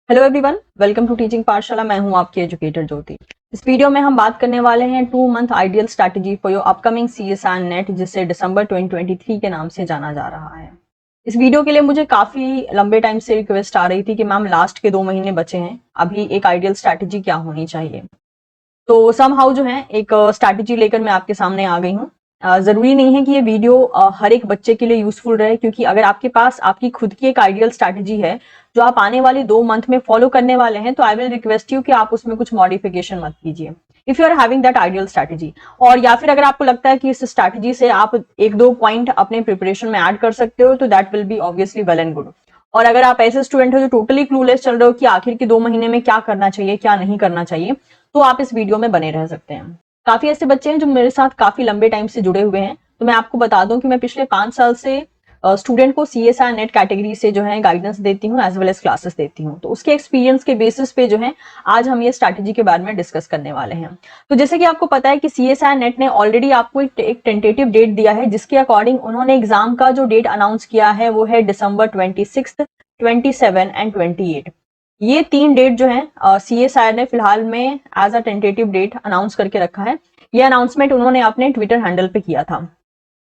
Hello everyone, welcome to teaching Pathshala. मैं हूं आपकी एजुकेटर ज्योति। इस वीडियो में हम बात करने वाले हैं 2 month ideal strategy for your upcoming CSI net, जिसे दिसंबर 2023 के नाम से जाना जा रहा है। इस वीडियो के लिए मुझे काफी लंबे टाइम से रिक्वेस्ट आ रही थी कि मैम लास्ट के 2 महीने बचे हैं, अभी एक आइडियल स्ट्रैटेजी क्या होनी चाहिए। तो समहाउ जो है एक स्ट्रैटेजी लेकर मैं आपके सामने आ गई हूँ। जरूरी नहीं है कि ये वीडियो हर एक बच्चे के लिए यूजफुल रहे, क्योंकि अगर आपके पास आपकी खुद की एक आइडियल स्ट्रैटेजी है जो आप आने वाले 2 मंथ में फॉलो करने वाले हैं, तो आई विल रिक्वेस्ट यू कि आप उसमें कुछ मॉडिफिकेशन मत कीजिए if you are having that ideal strategy. और या फिर अगर आपको लगता है कि इस स्ट्रैटेजी से आप 1-2 पॉइंट अपने प्रिपरेशन में ऐड कर सकते हो, तो that will be obviously well and good. और अगर आप ऐसे स्टूडेंट हो जो टोटली क्लूलेस चल रहे हो कि आखिर के 2 महीने में क्या करना चाहिए क्या नहीं करना चाहिए, तो आप इस वीडियो में बने रह सकते हैं। काफी ऐसे बच्चे हैं जो मेरे साथ काफी लंबे टाइम से जुड़े हुए हैं, तो मैं आपको बता दूं कि मैं पिछले 5 साल से स्टूडेंट को सीएसआई नेट कैटेगरी से जो है गाइडेंस देती हूँ, एज वेल एज क्लासेस देती हूँ। तो उसके एक्सपीरियंस के बेसिस पे जो है आज हम ये स्ट्रैटेजी के बारे में डिस्कस करने वाले हैं। तो जैसे कि आपको पता है कि सीएसआई नेट ने ऑलरेडी आपको एक टेंटेटिव डेट दिया है, जिसके अकॉर्डिंग उन्होंने एग्जाम का जो डेट अनाउंस किया है वो है दिसंबर 26, 27 एंड 28। ये 3 डेट जो है सीएसआई ने फिलहाल में as a tentative date announce करके रखा है। ये अनाउंसमेंट उन्होंने अपने ट्विटर हैंडल पे किया था।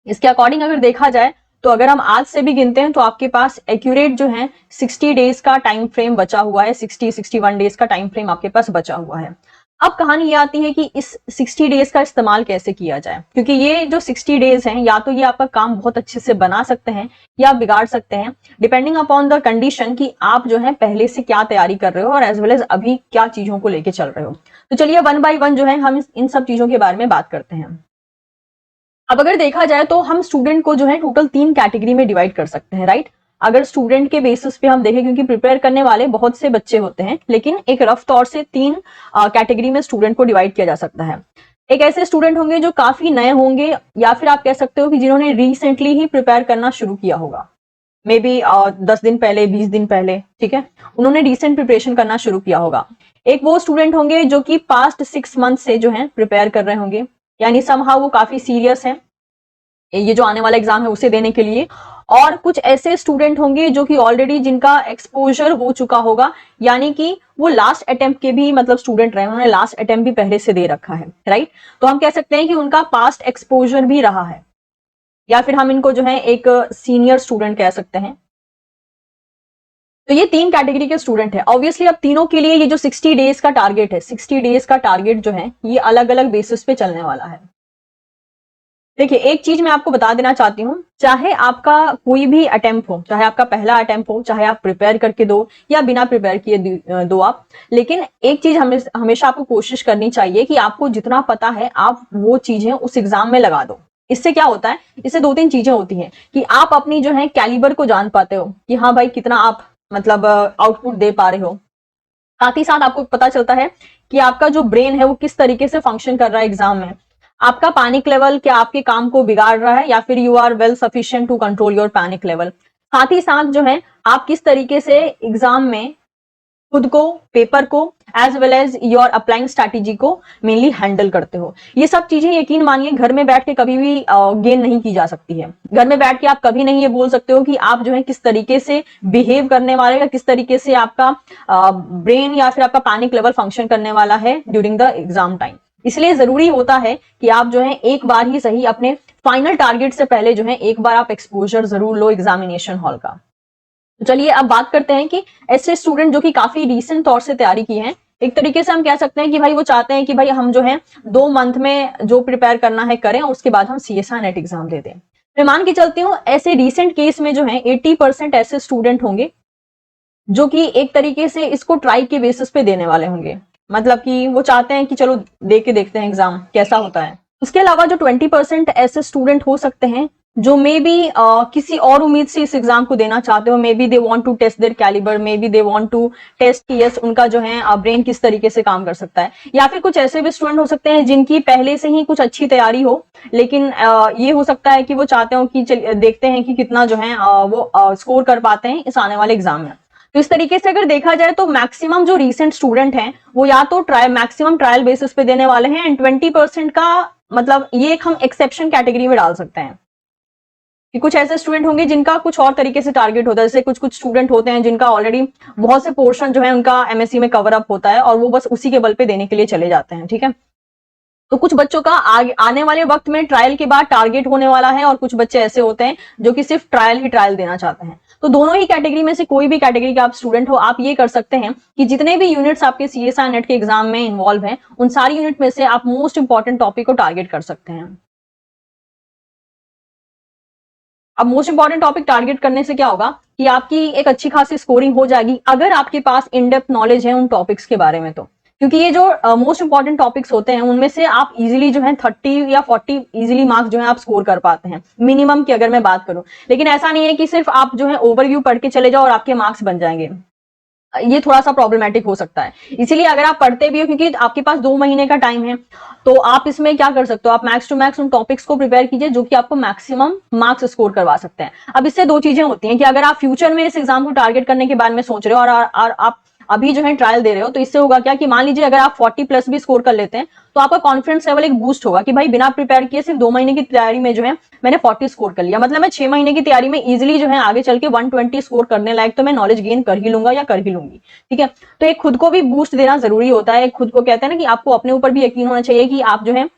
इसके अकॉर्डिंग अगर देखा जाए तो अगर हम आज से भी गिनते हैं तो आपके पास एक्यूरेट जो है 60 डेज का टाइम फ्रेम बचा हुआ है, 60-61 डेज का टाइम फ्रेम आपके पास बचा हुआ है। अब कहानी ये आती है कि इस 60 डेज का इस्तेमाल कैसे किया जाए, क्योंकि ये जो 60 डेज हैं या तो ये आपका काम बहुत अच्छे से बना सकते हैं या बिगाड़ सकते हैं, डिपेंडिंग अपॉन द कंडीशन कि आप जो है पहले से क्या तैयारी कर रहे हो और एज वेल एज अभी क्या चीजों को लेके चल रहे हो। तो चलिए 1 बाय 1 जो है हम इन सब चीजों के बारे में बात करते हैं। अब अगर देखा जाए तो हम स्टूडेंट को जो है टोटल 3 कैटेगरी में डिवाइड कर सकते हैं, राइट। अगर स्टूडेंट के बेसिस पे हम देखें, क्योंकि प्रिपेयर करने वाले बहुत से बच्चे होते हैं, लेकिन एक रफ तौर से 3 कैटेगरी में स्टूडेंट को डिवाइड किया जा सकता है। एक ऐसे स्टूडेंट होंगे जो काफी नए होंगे, या फिर आप कह सकते हो कि जिन्होंने रिसेंटली ही प्रिपेयर करना शुरू किया होगा, मे बी 10 दिन पहले, 20 दिन पहले, ठीक है, उन्होंने रिसेंट प्रिपरेशन करना शुरू किया होगा। एक वो स्टूडेंट होंगे जो कि पास्ट 6 मंथ से जो है प्रिपेयर कर रहे होंगे, यानी समहाउ वो काफी सीरियस है ये जो आने वाला एग्जाम है उसे देने के लिए। और कुछ ऐसे स्टूडेंट होंगे जो कि ऑलरेडी जिनका एक्सपोजर हो चुका होगा, यानी कि वो लास्ट अटेम्प्ट के भी मतलब स्टूडेंट रहे, उन्होंने लास्ट अटेम्प्ट भी पहले से दे रखा है, राइट। तो हम कह सकते हैं कि उनका पास्ट एक्सपोजर भी रहा है, या फिर हम इनको जो है एक सीनियर स्टूडेंट कह सकते हैं। तो ये 3 कैटेगरी के स्टूडेंट है। ऑब्वियसली अब तीनों के लिए ये जो 60 डेज का टारगेट है, 60 डेज का टारगेट जो है ये अलग अलग बेसिस पे चलने वाला है। देखिए, एक चीज मैं आपको बता देना चाहती हूँ, चाहे आपका कोई भी अटेम्प्ट हो, चाहे आपका पहला अटेम्प्ट हो, चाहे आप प्रिपेयर करके दो या बिना प्रिपेयर किए दो आप, लेकिन एक चीज हमेशा आपको कोशिश करनी चाहिए कि आपको जितना पता है आप वो चीजें उस एग्जाम में लगा दो। इससे क्या होता है, इससे 2-3 चीजें होती हैं कि आप अपनी जो है कैलिबर को जान पाते हो कि हाँ भाई कितना आप मतलब आउटपुट दे पा रहे हो। साथ ही साथ आपको पता चलता है कि आपका जो ब्रेन है वो किस तरीके से फंक्शन कर रहा है एग्जाम में। आपका पैनिक लेवल क्या आपके काम को बिगाड़ रहा है, या फिर you are well sufficient to control your panic level. साथ ही साथ जो है आप किस तरीके से एग्जाम में खुद को, पेपर को, as well as your applying strategy को मेनली हैंडल करते हो। ये सब चीजें यकीन मानिए घर में बैठ के कभी भी गेन नहीं की जा सकती है। घर में बैठ के आप कभी नहीं ये बोल सकते हो कि आप जो है किस तरीके से बिहेव करने वाले, या किस तरीके से आपका ब्रेन या फिर आपका पैनिक लेवल फंक्शन करने वाला है ड्यूरिंग द एग्जाम टाइम। इसलिए जरूरी होता है कि आप जो है एक बार ही सही अपने फाइनल टारगेट से पहले जो है एक बार आप एक्सपोजर जरूर लो एग्जामिनेशन हॉल का। तो चलिए अब बात करते हैं कि ऐसे स्टूडेंट जो कि काफी रिसेंट तौर से तैयारी की है, एक तरीके से हम कह सकते हैं कि भाई वो चाहते हैं कि भाई हम जो है 2 मंथ में जो प्रिपेयर करना है करें, और उसके बाद हम सीएसआई नेट एग्जाम दे दें। मैं मान के चलती हूँ ऐसे रिसेंट केस में जो है 80% ऐसे स्टूडेंट होंगे जो कि एक तरीके से इसको ट्राई के बेसिस पे देने वाले होंगे, मतलब कि वो चाहते हैं कि चलो दे के देखते हैं एग्जाम कैसा होता है। उसके अलावा जो 20% ऐसे स्टूडेंट हो सकते हैं जो मे बी किसी और उम्मीद से इस एग्जाम को देना चाहते हो, maybe they want to test their calibre, maybe they want to test कि यस उनका जो है ब्रेन किस तरीके से काम कर सकता है। या फिर कुछ ऐसे भी स्टूडेंट हो सकते हैं जिनकी पहले से ही कुछ अच्छी तैयारी हो, लेकिन ये हो सकता है कि वो चाहते हो कि देखते हैं कि कितना जो है वो स्कोर कर पाते हैं इस आने वाले एग्जाम में। तो इस तरीके से अगर देखा जाए तो मैक्सिमम जो रीसेंट स्टूडेंट हैं वो या तो मैक्सिमम ट्रायल बेसिस पे देने वाले हैं, एंड 20% का मतलब ये एक हम एक्सेप्शन कैटेगरी में डाल सकते हैं। कि कुछ ऐसे स्टूडेंट होंगे जिनका कुछ और तरीके से टारगेट होता है, जैसे कुछ कुछ स्टूडेंट होते हैं जिनका ऑलरेडी बहुत से पोर्शन जो है उनका एमएससी में कवर अप होता है और वो बस उसी के बल पे देने के लिए चले जाते हैं, ठीक है। तो कुछ बच्चों का आने वाले वक्त में ट्रायल के बाद टारगेट होने वाला है और कुछ बच्चे ऐसे होते हैं जो कि सिर्फ ट्रायल ही ट्रायल देना चाहते हैं। तो दोनों ही कैटेगरी में से कोई भी कैटेगरी के आप स्टूडेंट हो, आप ये कर सकते हैं कि जितने भी यूनिट्स आपके सीएसआई नेट के एग्जाम में इन्वॉल्व हैं, उन सारी यूनिट में से आप मोस्ट इंपॉर्टेंट टॉपिक को टारगेट कर सकते हैं। अब मोस्ट इंपॉर्टेंट टॉपिक टारगेट करने से क्या होगा कि आपकी एक अच्छी खासी स्कोरिंग हो जाएगी अगर आपके पास इन डेप्थ नॉलेज है उन टॉपिक्स के बारे में। तो क्योंकि ये जो मोस्ट इंपॉर्टेंट टॉपिक्स होते हैं उनमें से आप इजीली जो है 30 या 40 इजीली मार्क्स जो है आप स्कोर कर पाते हैं मिनिमम की अगर मैं बात करूं। लेकिन ऐसा नहीं है कि सिर्फ आप जो है ओवरव्यू पढ़ के चले जाओ और आपके मार्क्स बन जाएंगे, ये थोड़ा सा प्रॉब्लमेटिक हो सकता है। इसीलिए अगर आप पढ़ते भी हो, क्योंकि आपके पास 2 महीने का टाइम है, तो आप इसमें क्या कर सकते हो, आप मैक्स टू मैक्स उन टॉपिक्स को प्रिपेयर कीजिए जो कि आपको मैक्सिमम मार्क्स स्कोर करवा सकते हैं। अब इससे दो चीजें होती हैं कि अगर आप फ्यूचर में इस एग्जाम को टारगेट करने के बारे में सोच रहे हो और आप अभी जो है ट्रायल दे रहे हो, तो इससे होगा क्या कि मान लीजिए अगर आप 40 प्लस भी स्कोर कर लेते हैं तो आपका कॉन्फिडेंस लेवल एक बूस्ट होगा कि भाई बिना प्रिपेयर किए सिर्फ 2 महीने की तैयारी में जो है मैंने 40 स्कोर कर लिया, मतलब मैं 6 महीने की तैयारी में इजीली जो है आगे चल के 120 स्कोर करने लायक तो मैं नॉलेज गेन कर ही लूंगा या कर ही लूंगी, ठीक है। तो एक खुद को भी बूस्ट देना जरूरी होता है, खुद को कहते हैं ना कि आपको अपने ऊपर भी यकीन होना चाहिए कि आप जो है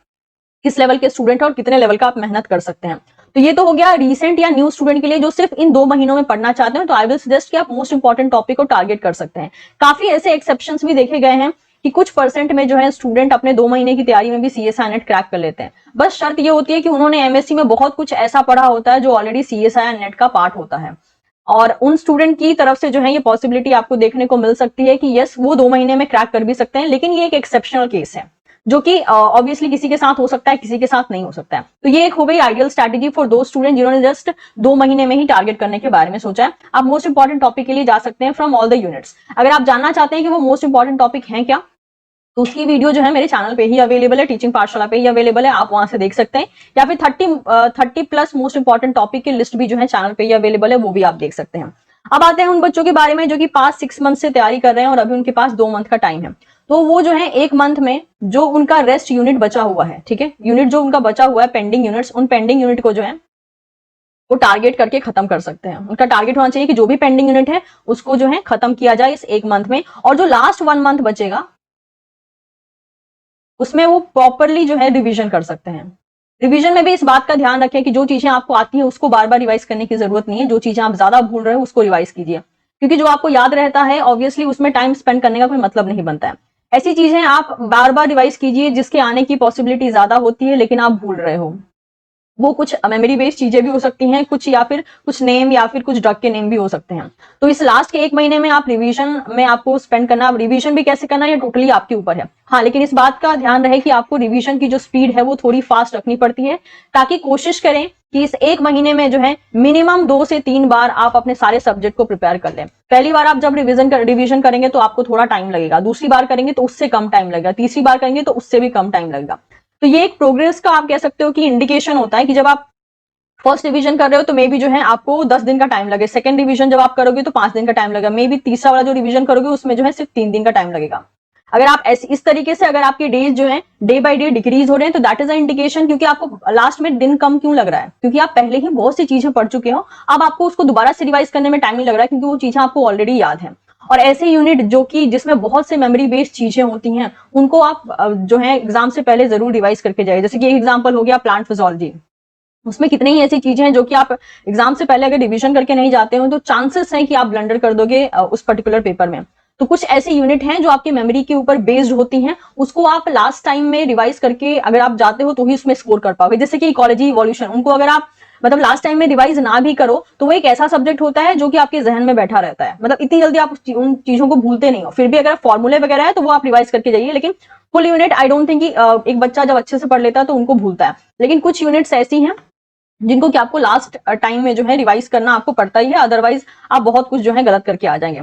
किस लेवल के स्टूडेंट है और कितने लेवल का आप मेहनत कर सकते हैं। तो ये तो हो गया रीसेंट या न्यू स्टूडेंट के लिए जो सिर्फ इन 2 महीनों में पढ़ना चाहते हैं। तो आई विल सजेस्ट कि आप मोस्ट इंपॉर्टेंट टॉपिक को टारगेट कर सकते हैं। काफी ऐसे एक्सेप्शंस भी देखे गए हैं कि कुछ परसेंट में जो है स्टूडेंट अपने 2 महीने की तैयारी में भी सीएसआई नेट क्रैक कर लेते हैं। बस शर्त ये होती है कि उन्होंने एमएससी में बहुत कुछ ऐसा पढ़ा होता है जो ऑलरेडी सीएसआई नेट का पार्ट होता है, और उन स्टूडेंट की तरफ से जो है ये पॉसिबिलिटी आपको देखने को मिल सकती है कि यस वो 2 महीने में क्रैक कर भी सकते हैं। लेकिन ये एक एक्सेप्शनल केस है जो कि ऑब्वियसली किसी के साथ हो सकता है, किसी के साथ नहीं हो सकता है। तो ये एक हो गई आइडियल स्ट्रैटेजी फॉर दो स्टूडेंट जिन्होंने जस्ट 2 महीने में ही टारगेट करने के बारे में सोचा है। आप मोस्ट इंपॉर्टेंट टॉपिक के लिए जा सकते हैं फ्रॉम ऑल द यूनिट्स। अगर आप जानना चाहते हैं कि वो मोस्ट इंपॉर्टेंट टॉपिक है क्या, तो उसकी वीडियो जो है मेरे चैनल पे ही अवेलेबल है, टीचिंग पाठशाला पे ही अवेलेबल है, आप वहां से देख सकते हैं। या फिर 30 प्लस मोस्ट इंपॉर्टेंट टॉपिक की लिस्ट भी जो है चैनल पे ही अवेलेबल है, वो भी आप देख सकते हैं। अब आते हैं उन बच्चों के बारे में जो कि पास्ट 6 मंथ से तैयारी कर रहे हैं और अभी उनके पास 2 मंथ का टाइम है। तो वो जो है 1 मंथ में जो उनका रेस्ट यूनिट बचा हुआ है, ठीक है, यूनिट जो उनका बचा हुआ है पेंडिंग यूनिट्स, उन पेंडिंग यूनिट को जो है वो टारगेट करके खत्म कर सकते हैं। उनका टारगेट होना चाहिए कि जो भी पेंडिंग यूनिट है उसको जो है खत्म किया जाए इस 1 मंथ में, और जो लास्ट 1 मंथ बचेगा उसमें वो प्रॉपरली जो है रिवीजन कर सकते हैं। रिवीजन में भी इस बात का ध्यान रखें कि जो चीजें आपको आती हैं उसको बार बार रिवाइज करने की जरूरत नहीं है, जो चीजें आप ज्यादा भूल रहे हो उसको रिवाइज कीजिए, क्योंकि जो आपको याद रहता है ऑब्वियसली उसमें टाइम स्पेंड करने का कोई मतलब नहीं बनता है। ऐसी चीजें आप बार बार रिवाइज कीजिए जिसके आने की पॉसिबिलिटी ज्यादा होती है लेकिन आप भूल रहे हो। वो कुछ मेमोरी बेस्ड चीजें भी हो सकती हैं, कुछ या फिर कुछ नेम या फिर कुछ ड्रग के नेम भी हो सकते हैं। तो इस लास्ट के 1 महीने में आप रिवीजन में आपको स्पेंड करना, अब रिवीजन भी कैसे करना ये टोटली आपके ऊपर है। हाँ, लेकिन इस बात का ध्यान रहे कि आपको रिवीजन की जो स्पीड है वो थोड़ी फास्ट रखनी पड़ती है, ताकि कोशिश करें कि इस 1 महीने में जो है मिनिमम 2 से 3 बार आप अपने सारे सब्जेक्ट को प्रिपेयर कर लें। पहली बार आप जब रिवीजन करेंगे तो आपको थोड़ा टाइम लगेगा, दूसरी बार करेंगे तो उससे कम टाइम लगेगा, तीसरी बार करेंगे तो उससे भी कम टाइम लगेगा। तो ये एक प्रोग्रेस का आप कह सकते हो कि इंडिकेशन होता है कि जब आप फर्स्ट रिवीजन कर रहे हो तो मे बी जो है आपको 10 दिन का टाइम लगे, सेकंड रिवीजन जब आप करोगे तो 5 दिन का टाइम लगेगा, मे बी तीसरा वाला जो रिवीजन करोगे उसमें जो है सिर्फ 3 दिन का टाइम लगेगा। अगर आप इस तरीके से अगर आपके डेज जो है डे बाय डे डिक्रीज हो रहे हैं तो दैट इज अ इंडिकेशन, क्योंकि आपको लास्ट में दिन कम क्यों लग रहा है, क्योंकि आप पहले ही बहुत सी चीजें पढ़ चुके हो, अब आपको उसको दोबारा से रिवाइज करने में टाइम नहीं लग रहा है क्योंकि वो चीजें आपको ऑलरेडी याद है। और ऐसे यूनिट जो कि जिसमें बहुत से मेमोरी बेस्ड चीजें होती हैं उनको आप जो है एग्जाम से पहले जरूर रिवाइज करके जाइए। जैसे कि एक एग्जाम्पल हो गया प्लांट फिजियोलॉजी, उसमें कितनी ही ऐसी चीजें हैं जो कि आप एग्जाम से पहले अगर रिवीजन करके नहीं जाते हो तो चांसेस हैं कि आप ब्लंडर कर दोगे उस पर्टिकुलर पेपर में। तो कुछ ऐसे यूनिट हैं जो आपकी मेमोरी के ऊपर बेस्ड होती हैं, उसको आप लास्ट टाइम में रिवाइज करके अगर आप जाते हो तो ही उसमें स्कोर कर पाओगे। जैसे कि इकोलॉजी इवोल्यूशन, उनको अगर आप मतलब लास्ट टाइम में रिवाइज ना भी करो तो वो एक ऐसा सब्जेक्ट होता है जो कि आपके जहन में बैठा रहता है, मतलब इतनी जल्दी आप उन चीजों को भूलते नहीं हो। फिर भी अगर फॉर्मूले वगैरह है तो वो आप रिवाइज करके जाइए, लेकिन full unit I don't think कि एक बच्चा जब अच्छे से पढ़ लेता है तो उनको भूलता है। लेकिन कुछ यूनिट्स ऐसी हैं जिनको कि आपको लास्ट टाइम में जो है रिवाइज करना आपको पड़ता ही है, अदरवाइज आप बहुत कुछ जो है गलत करके आ जाएंगे।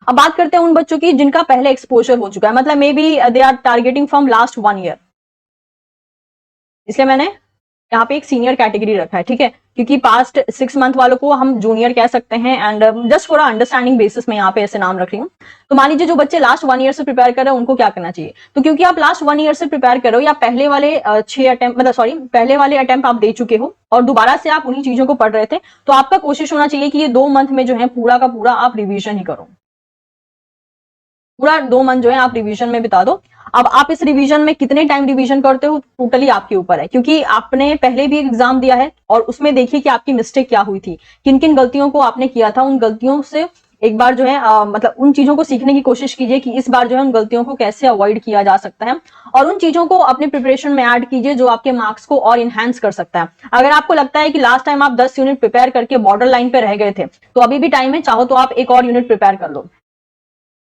अब बात करते हैं उन बच्चों की जिनका पहले एक्सपोजर हो चुका है, मतलब maybe they are targeting from last 1 year, इसलिए मैंने यहाँ पे एक सीनियर कैटेगरी रखा है, ठीक है, क्योंकि पास्ट 6 मंथ वालों को हम जूनियर कह सकते हैं एंड जस्ट थोड़ा अंडरस्टैंडिंग बेसिस में यहाँ पे ऐसे नाम रख रही हूँ। तो मान लीजिए जो बच्चे लास्ट 1 ईयर से प्रिपेयर कर रहे हैं उनको क्या करना चाहिए, तो क्योंकि आप लास्ट 1 ईयर से प्रिपेयर कर रहे हो या पहले वाले 6 अटेम्प्ट मतलब सॉरी पहले वाले अटेम्प्ट आप दे चुके हो और दोबारा से आप उन्हीं चीजों को पढ़ रहे थे, तो आपका कोशिश होना चाहिए कि ये 2 मंथ में जो है पूरा का पूरा आप रिविजन ही करो, पूरा 2 मंथ जो है आप रिवीजन में बिता दो। अब आप इस रिवीजन में कितने टाइम रिवीजन करते हो टोटली आपके ऊपर है, क्योंकि आपने पहले भी एग्जाम दिया है और उसमें देखिए कि आपकी मिस्टेक क्या हुई थी, किन किन गलतियों को आपने किया था, उन गलतियों से एक बार जो है मतलब उन चीजों को सीखने की कोशिश कीजिए कि इस बार जो है उन गलतियों को कैसे अवॉइड किया जा सकता है और उन चीजों को अपने प्रिपरेशन में ऐड कीजिए जो आपके मार्क्स को और इनहेंस कर सकता है। अगर आपको लगता है कि लास्ट टाइम आप 10 यूनिट प्रिपेयर करके बॉर्डर लाइन पे रह गए थे तो अभी भी टाइम है, चाहो तो आप एक और यूनिट प्रिपेयर कर लो,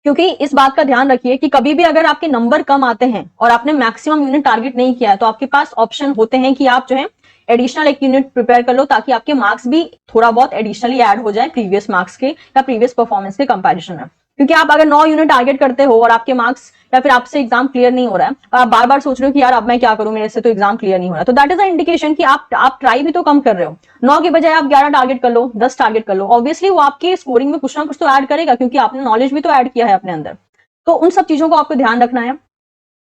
क्योंकि इस बात का ध्यान रखिए कि कभी भी अगर आपके नंबर कम आते हैं और आपने मैक्सिमम यूनिट टारगेट नहीं किया है तो आपके पास ऑप्शन होते हैं कि आप जो है एडिशनल एक यूनिट प्रिपेयर कर लो ताकि आपके मार्क्स भी थोड़ा बहुत एडिशनली ऐड हो जाए प्रीवियस मार्क्स के या प्रीवियस परफॉर्मेंस के कंपैरिजन में। क्योंकि आप अगर 9 यूनिट टारगेट करते हो और आपके मार्क्स या फिर आपसे एग्जाम क्लियर नहीं हो रहा है और आप बार बार सोच रहे हो कि यार अब मैं क्या करूं, मेरे से तो एग्जाम क्लियर नहीं हो रहा, तो दैट इज अ इंडिकेशन कि आप ट्राई भी तो कम कर रहे हो। 9 के बजाय आप 11 टारगेट कर लो, 10 टारगेट कर लो, ऑब्वियसली वो आपके स्कोरिंग में कुछ ना कुछ तो ऐड करेगा क्योंकि आपने नॉलेज भी तो ऐड किया है अपने अंदर। तो उन सब चीजों को आपको ध्यान रखना है।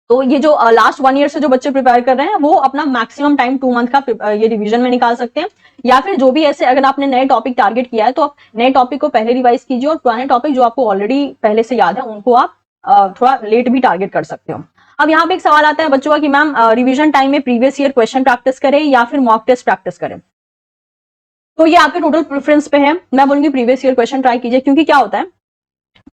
तो ये जो लास्ट 1 ईयर से जो बच्चे प्रिपेयर कर रहे हैं वो अपना मैक्सिमम टाइम 2 मंथ का ये रिवीजन में निकाल सकते हैं, या फिर जो भी ऐसे अगर आपने नए टॉपिक टारगेट किया है तो आप नए टॉपिक को पहले रिवाइज कीजिए और पुराने टॉपिक जो आपको ऑलरेडी पहले से याद है उनको आप थोड़ा लेट भी टारगेट कर सकते हो। अब यहाँ पे एक सवाल आता है बच्चों का कि मैम रिविजन टाइम में प्रीवियस ईयर क्वेश्चन प्रैक्टिस करें या फिर मॉक टेस्ट प्रैक्टिस करें। तो ये आपके टोटल प्रेफरेंस पे है, मैं बोलूंगी प्रीवियस ईयर क्वेश्चन ट्राई कीजिए, क्योंकि क्या होता है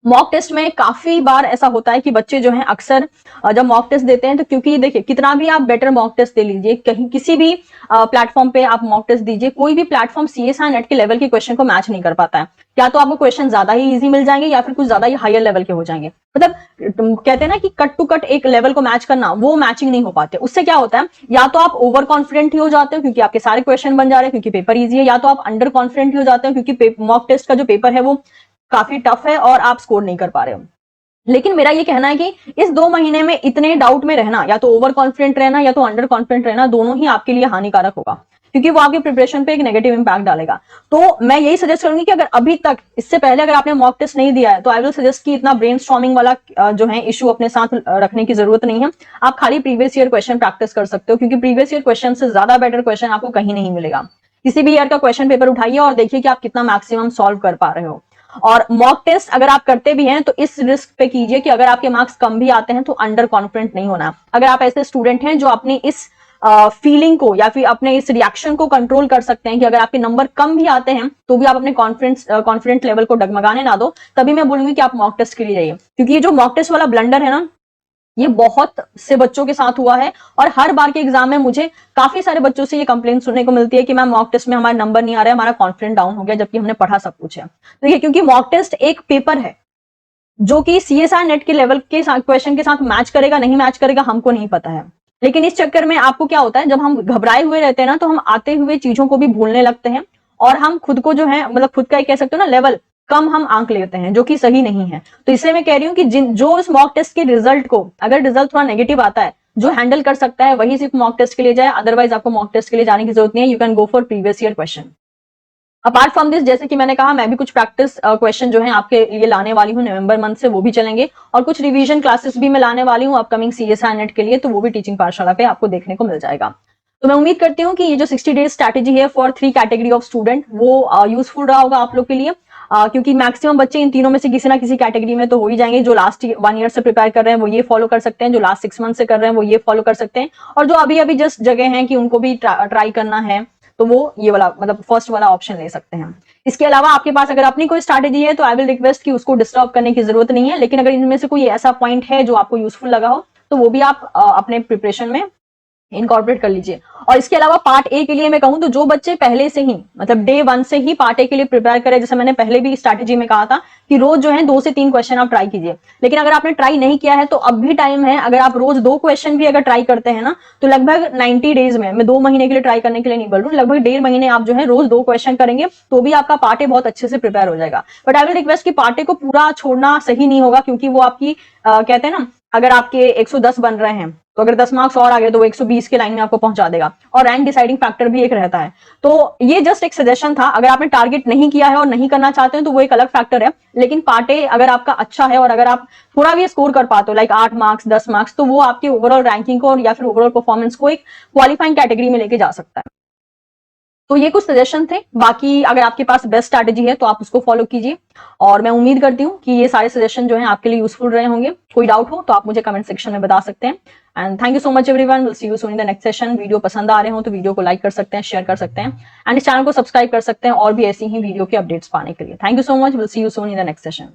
मॉक टेस्ट में काफी बार ऐसा होता है कि बच्चे जो हैं अक्सर जब मॉक टेस्ट देते हैं तो क्योंकि देखिए कितना भी आप बेटर मॉक टेस्ट दे लीजिए, कहीं किसी भी प्लेटफॉर्म पे आप मॉक टेस्ट दीजिए, कोई भी प्लेटफॉर्म सीएसआई नेट के लेवल के क्वेश्चन को मैच नहीं कर पाता है। या तो आपको क्वेश्चन ज्यादा ही इजी मिल जाएंगे या फिर कुछ ज्यादा ही हायर लेवल के हो जाएंगे, मतलब कहते हैं ना कि कट टू कट एक लेवल को मैच करना, वो मैचिंग नहीं हो पाते। उससे क्या होता है या तो आप ओवर कॉन्फिडेंट ही हो जाते हो क्योंकि आपके सारे क्वेश्चन बन जा रहे हैं क्योंकि पेपर ईजी है, या तो आप अंडर कॉन्फिडेंट ही हो जाते हो क्योंकि मॉक टेस्ट का जो पेपर है वो काफी टफ है और आप स्कोर नहीं कर पा रहे हो। लेकिन मेरा ये कहना है कि इस 2 महीने में इतने डाउट में रहना, या तो ओवर कॉन्फिडेंट रहना या तो अंडर कॉन्फिडेंट रहना, दोनों ही आपके लिए हानिकारक होगा क्योंकि वो आपके प्रिपरेशन पे एक नेगेटिव इंपैक्ट डालेगा। तो मैं यही सजेस्ट करूंगी कि अगर अभी तक इससे पहले अगर आपने मॉक टेस्ट नहीं दिया है तो आई विल सजेस्ट कि इतना ब्रेनस्टॉर्मिंग वाला जो है इशू अपने साथ रखने की जरूरत नहीं है। आप खाली प्रीवियस ईयर क्वेश्चन प्रैक्टिस कर सकते हो क्योंकि प्रीवियस ईयर क्वेश्चन से ज्यादा बेटर क्वेश्चन आपको कहीं नहीं मिलेगा। किसी भी ईयर का क्वेश्चन पेपर उठाइए और देखिए कि आप कितना मैक्सिमम सॉल्व कर पा रहे हो। और मॉक टेस्ट अगर आप करते भी हैं तो इस रिस्क पे कीजिए कि अगर आपके मार्क्स कम भी आते हैं तो अंडर कॉन्फिडेंट नहीं होना। अगर आप ऐसे स्टूडेंट हैं जो अपनी इस फीलिंग को या फिर अपने इस रिएक्शन को कंट्रोल कर सकते हैं कि अगर आपके नंबर कम भी आते हैं तो भी आप अपने कॉन्फिडेंट लेवल को डगमगाने ना दो, तभी मैं बोलूंगी कि आप मॉक टेस्ट के लिए जाइए। क्योंकि ये जो मॉक टेस्ट वाला ब्लंडर है ना, ये बहुत से बच्चों के साथ हुआ है और हर बार के एग्जाम में मुझे काफी सारे बच्चों से ये कंप्लेंट सुनने को मिलती है कि मैम मॉक टेस्ट में हमारा नंबर नहीं आ रहा है, हमारा कॉन्फिडेंस डाउन हो गया, जबकि हमने पढ़ा सब कुछ है। तो ये क्योंकि मॉक टेस्ट एक पेपर है जो कि सीएसआई नेट के लेवल के क्वेश्चन के साथ मैच करेगा नहीं मैच करेगा हमको नहीं पता है। लेकिन इस चक्कर में आपको क्या होता है, जब हम घबराए हुए रहते हैं ना तो हम आते हुए चीजों को भी भूलने लगते हैं और हम खुद को जो है मतलब खुद का कह सकते हो ना लेवल कम हम आंक लेते हैं, जो कि सही नहीं है। तो इसलिए मैं कह रही हूँ कि जो इस मॉक टेस्ट के रिजल्ट को, अगर रिजल्ट थोड़ा नेगेटिव आता है, जो हैंडल कर सकता है वही सिर्फ मॉक टेस्ट के लिए जाए, अदरवाइज आपको मॉक टेस्ट के लिए जाने की जरूरत नहीं है। You can go for previous year question. Apart from this, जैसे कि मैंने कहा, मैं भी कुछ प्रैक्टिस क्वेश्चन जो है आपके लिए लाने वाली हूँ नवंबर मंथ से, वो भी चलेंगे और कुछ रिवीजन क्लासेस भी मैं लाने वाली हूँ अपकमिंग सीएसआई नेट के लिए, तो वो भी टीचिंग पाठशाला पे आपको देखने को मिल जाएगा। तो मैं उम्मीद करती हूँ कि ये जो 60 डेज स्ट्रैटेजी है फॉर 3 कैटेगरी ऑफ स्टूडेंट वो यूजफुल रहा होगा आप लोग के लिए, क्योंकि मैक्सिमम बच्चे इन तीनों में से किसी ना किसी कैटेगरी में तो हो ही जाएंगे। जो लास्ट 1 ईयर से प्रिपेयर कर रहे हैं वो ये फॉलो कर सकते हैं, जो लास्ट 6 मंथ से कर रहे हैं वो ये फॉलो कर सकते हैं, और जो अभी अभी जस्ट जगह है कि उनको भी ट्राई करना है तो वो ये वाला मतलब फर्स्ट वाला ऑप्शन ले सकते हैं। इसके अलावा आपके पास अगर अपनी कोई स्ट्रैटेजी है तो आई विल रिक्वेस्ट कि उसको डिस्टर्ब करने की जरूरत नहीं है, लेकिन अगर इनमें से कोई ऐसा पॉइंट है जो आपको यूजफुल लगा हो तो वो भी आप अपने प्रिपरेशन में इनकॉर्पोरेट कर लीजिए। और इसके अलावा पार्ट ए के लिए मैं कहूं तो जो बच्चे पहले से ही मतलब डे 1 से ही पार्ट ए के लिए प्रिपेयर करें, जैसे मैंने पहले भी स्ट्रैटेजी में कहा था कि रोज जो है 2 से 3 क्वेश्चन आप ट्राई कीजिए। लेकिन अगर आपने ट्राई नहीं किया है तो अब भी टाइम है, अगर आप रोज 2 क्वेश्चन भी अगर ट्राई करते हैं ना तो लगभग 90 डेज में, मैं 2 महीने के लिए ट्राई करने के लिए नहीं बोल रहा हूँ, लगभग 1.5 महीने आप जो है रोज 2 क्वेश्चन करेंगे तो भी आपका पार्ट ए बहुत अच्छे से प्रिपेयर हो जाएगा। बट आई विल रिक्वेस्ट कि पार्ट ए को पूरा छोड़ना सही नहीं होगा, क्योंकि वो आपकी कहते हैं ना, अगर आपके 110 बन रहे हैं तो अगर 10 मार्क्स और आ गए तो वो 120 के लाइन में आपको पहुंचा देगा, और रैंक डिसाइडिंग फैक्टर भी एक रहता है। तो ये जस्ट एक सजेशन था, अगर आपने टारगेट नहीं किया है और नहीं करना चाहते हैं तो वो एक अलग फैक्टर है, लेकिन पार्ट ए अगर आपका अच्छा है और अगर आप थोड़ा भी स्कोर कर पाते हो, लाइक 8 मार्क्स 10 मार्क्स, तो वो आपकी ओवरऑल रैंकिंग को या फिर ओवरऑल परफॉर्मेंस को एक क्वालिफाइंग कैटेगरी में लेके जा सकता है। तो ये कुछ सजेशन थे, बाकी अगर आपके पास बेस्ट स्ट्रैटेजी है तो आप उसको फॉलो कीजिए, और मैं उम्मीद करती हूँ कि ये सारे सजेशन जो हैं आपके लिए यूजफुल रहे होंगे। कोई डाउट हो तो आप मुझे कमेंट सेक्शन में बता सकते हैं। And thank you so much everyone, will see you soon in the next session. Video पसंद आ रहे हो तो वीडियो को लाइक कर सकते हैं, शेयर कर सकते हैं, एंड इस चैनल को सब्सक्राइब कर सकते हैं और भी ऐसी ही वीडियो के अपडेट्स पाने के लिए। Thank you so much, will see you soon in the next session.